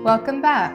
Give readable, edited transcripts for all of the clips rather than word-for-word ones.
Welcome back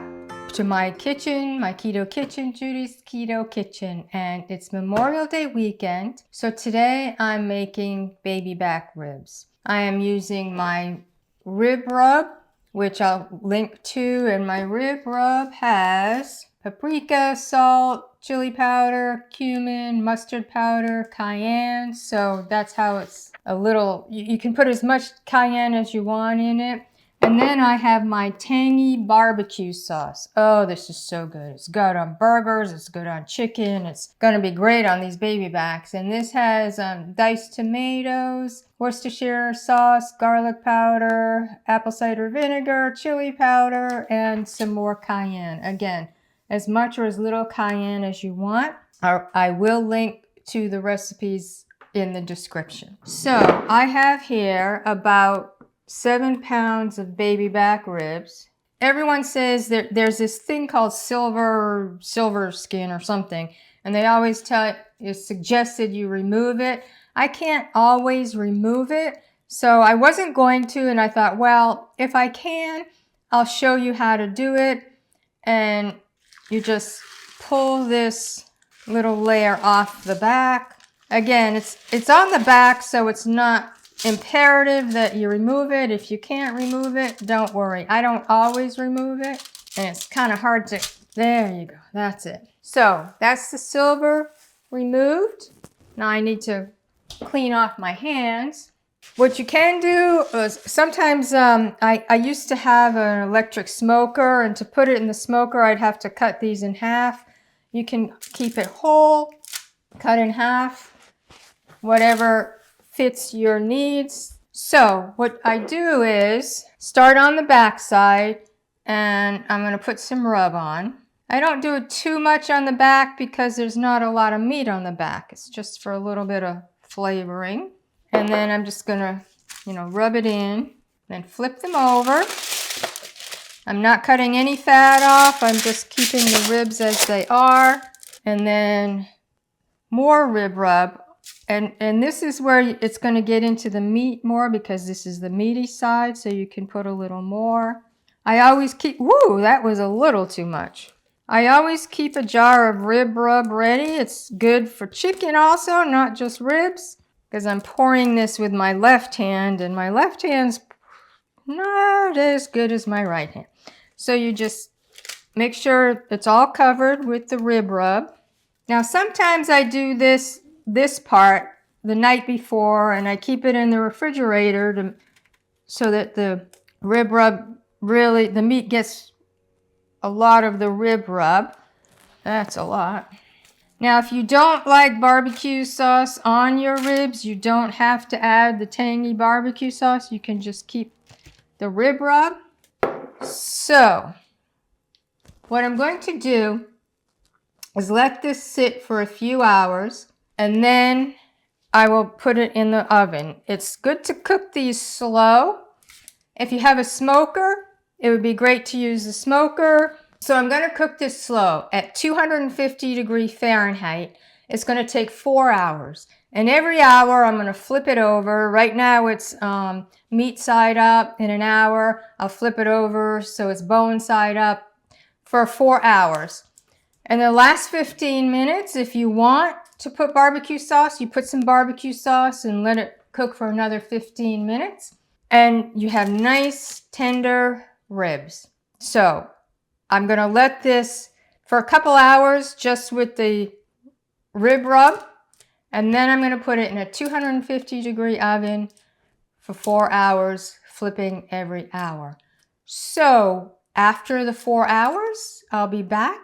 to my kitchen, my keto kitchen, Judy's Keto Kitchen, and it's Memorial Day weekend. So today I'm making baby back ribs. I am using my rib rub, which I'll link to, and my rib rub has paprika, salt, chili powder, cumin, mustard powder, cayenne. So that's how it's a little, you can put as much cayenne as you want in it. And then I have my tangy barbecue sauce. Oh, this is so good. It's good on burgers. It's good on chicken. It's going to be great on these baby backs. And this has diced tomatoes, Worcestershire sauce, garlic powder, apple cider vinegar, chili powder, and some more cayenne. Again, as much or as little cayenne as you want. I will link to the recipes in the description. So I have here about 7 pounds of baby back ribs. Everyone says that there's this thing called silver skin or something, and they always tell it's suggested you remove it. I can't always remove it, so I wasn't going to, and I thought, well, if I can, I'll show you how to do it. And you just pull this little layer off the back. Again, it's on the back, so it's not imperative that you remove it. If you can't remove it, don't worry. I don't always remove it, and it's kind of hard to, there you go, that's it. So that's the silver removed. Now I need to clean off my hands. What you can do is sometimes I used to have an electric smoker, and to put it in the smoker I'd have to cut these in half. You can keep it whole, cut in half, whatever fits your needs. So what I do is start on the back side, and I'm going to put some rub on. I don't do it too much on the back because there's not a lot of meat on the back. It's just for a little bit of flavoring. And then I'm just going to, rub it in, then flip them over. I'm not cutting any fat off. I'm just keeping the ribs as they are. And then more rib rub. And this is where it's going to get into the meat more, because this is the meaty side, so you can put a little more. I always keep, woo, that was a little too much. I always keep a jar of rib rub ready. It's good for chicken also, not just ribs, because I'm pouring this with my left hand, and my left hand's not as good as my right hand. So you just make sure it's all covered with the rib rub. Now sometimes I do this part the night before, and I keep it in the refrigerator so that the rib rub really, the meat gets a lot of the rib rub. That's a lot. Now if you don't like barbecue sauce on your ribs, you don't have to add the tangy barbecue sauce. You can just keep the rib rub. So what I'm going to do is let this sit for a few hours, and then I will put it in the oven. It's good to cook these slow. If you have a smoker, it would be great to use the smoker. So I'm going to cook this slow at 250 Fahrenheit. It's going to take 4 hours. And every hour I'm going to flip it over. Right now it's meat side up. In an hour I'll flip it over so it's bone side up for 4 hours. And the last 15 minutes, if you want to put barbecue sauce, you put some barbecue sauce and let it cook for another 15 minutes. And you have nice, tender ribs. So I'm going to let this for a couple hours just with the rib rub. And then I'm going to put it in a 250-degree oven for 4 hours, flipping every hour. So after the 4 hours, I'll be back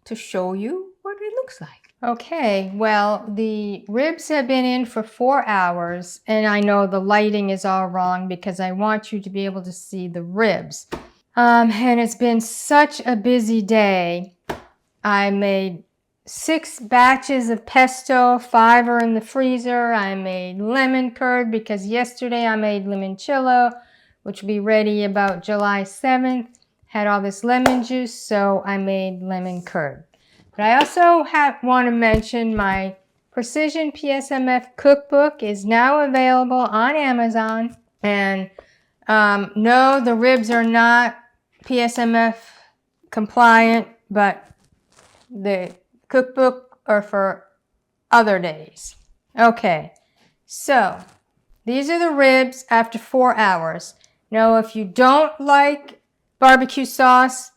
to show you what it looks like. Okay, well, the ribs have been in for 4 hours, and I know the lighting is all wrong because I want you to be able to see the ribs. And it's been such a busy day. I made 6 batches of pesto, 5 are in the freezer. I made lemon curd because yesterday I made limoncello, which will be ready about July 7th. Had all this lemon juice, so I made lemon curd. But I also want to mention my Precision PSMF cookbook is now available on Amazon. And no, the ribs are not PSMF compliant, but the cookbook are for other days. Okay, so these are the ribs after 4 hours. Now, if you don't like barbecue sauce,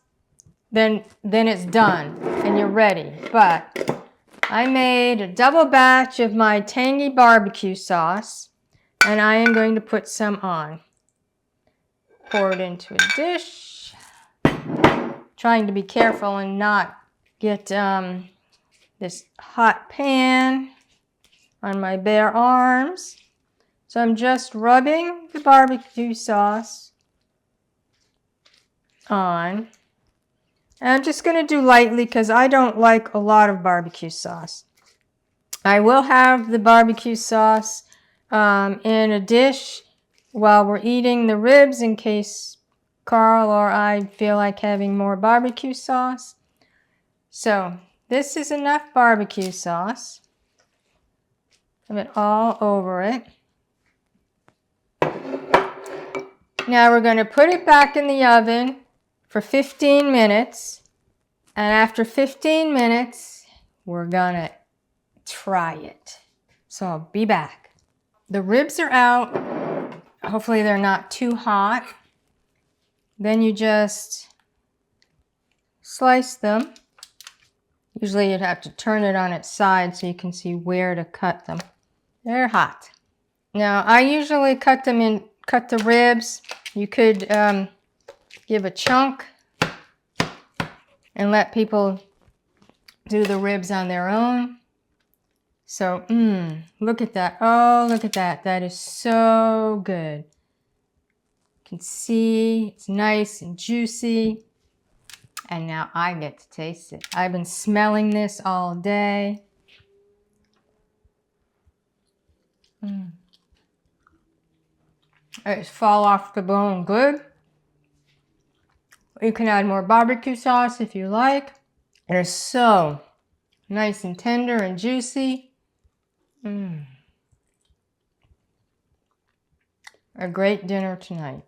then it's done and you're ready. But I made a double batch of my tangy barbecue sauce, and I am going to put some on. Pour it into a dish. Trying to be careful and not get this hot pan on my bare arms. So I'm just rubbing the barbecue sauce on. And I'm just going to do lightly because I don't like a lot of barbecue sauce. I will have the barbecue sauce in a dish while we're eating the ribs in case Carl or I feel like having more barbecue sauce. So this is enough barbecue sauce. Have it all over it. Now we're going to put it back in the oven for 15 minutes. And after 15 minutes, we're going to try it. So I'll be back. The ribs are out. Hopefully they're not too hot. Then you just slice them. Usually you'd have to turn it on its side so you can see where to cut them. They're hot. Now I usually cut the ribs. You could give a chunk and let people do the ribs on their own. So, look at that. Oh, look at that. That is so good. You can see it's nice and juicy. And now I get to taste it. I've been smelling this all day. It's fall off the bone good. You can add more barbecue sauce if you like. It is so nice and tender and juicy. A great dinner tonight.